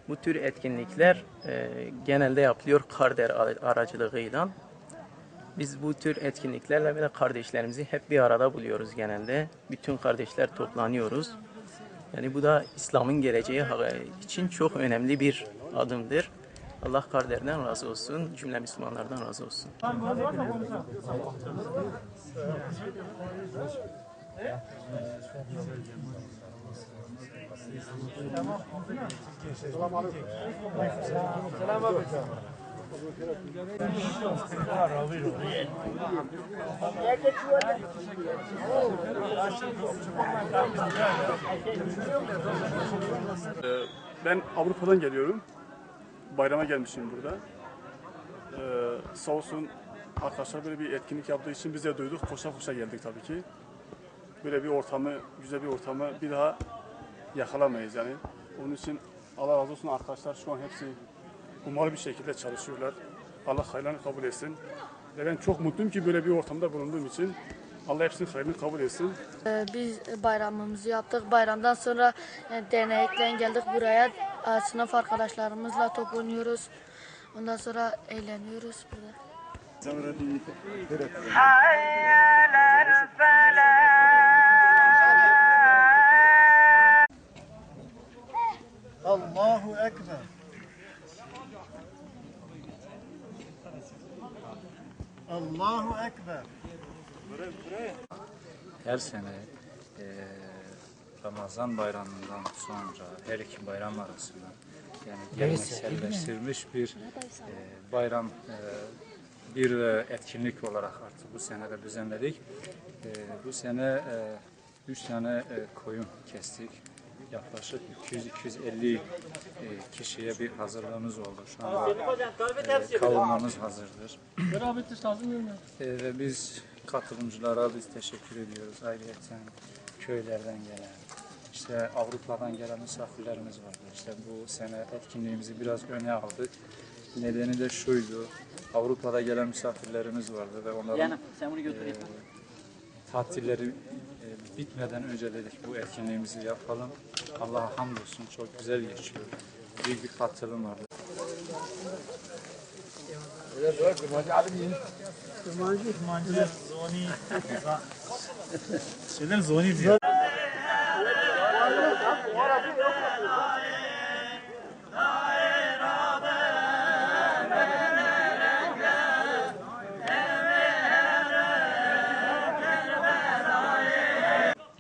Bu tür etkinlikler genelde yapılıyor Karder aracılığıyla. Biz bu tür etkinliklerle böyle kardeşlerimizi hep bir arada buluyoruz genelde. Bütün kardeşler toplanıyoruz. Yani bu da İslam'ın geleceği için çok önemli bir adımdır. Allah Karder'den razı olsun, cümle Müslümanlardan razı olsun. Ben Avrupa'dan geliyorum. Bayrama gelmişim burada. Sağ olsun arkadaşlar böyle bir etkinlik yaptığı için biz de duyduk. Koşa koşa geldik tabii ki. Böyle bir ortamı, güzel bir ortamı bir daha yakalamayız yani. Onun için Allah razı olsun arkadaşlar şu an hepsi umarlı bir şekilde çalışıyorlar. Allah hayırlarını kabul etsin. Ve ben çok mutluyum ki böyle bir ortamda bulunduğum için. Allah hepsinin hayrını kabul etsin. Biz bayramımızı yaptık. Bayramdan sonra dernekle geldik buraya. Sınıf arkadaşlarımızla top oynuyoruz. Ondan sonra eğleniyoruz burada. Allahu Ekber. Allahu Ekber. Her sene Ramazan bayramından sonra her iki bayram arasında yani gelenekselleştirilmiş bir bayram bir etkinlik olarak artık bu sene de düzenledik. Bu sene 3 tane koyun kestik. Yaklaşık 200-250 kişiye bir hazırlığımız oldu. Şu anda kavurmamız hazırdır. Ve biz katılımcılara biz teşekkür ediyoruz. Ayrıca köylerden gelen, işte Avrupa'dan gelen misafirlerimiz vardı. İşte bu sene etkinliğimizi biraz öne aldık. Nedeni de şuydu, Avrupa'da gelen misafirlerimiz vardı ve onların tatilleri bitmeden önce dedik bu etkinliğimizi yapalım. Allah'a hamdolsun çok güzel geçiyor. Büyük bir katılım vardı. Zoni diyor.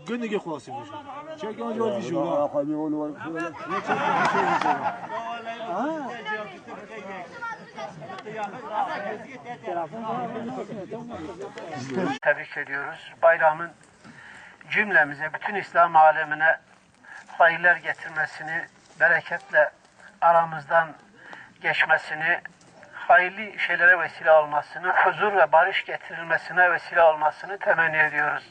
Gönlüge kulası bir şey. Çekin önce bir şey var. Tebrik ediyoruz. Bayramın cümlemize, bütün İslam alemine hayırlar getirmesini, bereketle aramızdan geçmesini, hayırlı şeylere vesile olmasını, huzur ve barış getirilmesine vesile olmasını temenni ediyoruz.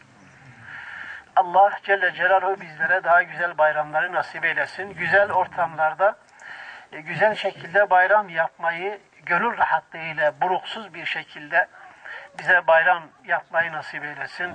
Allah Celle Celaluhu bizlere daha güzel bayramları nasip eylesin. Güzel ortamlarda, güzel şekilde bayram yapmayı, gönül rahatlığıyla, buruksuz bir şekilde bize bayram yapmayı nasip eylesin.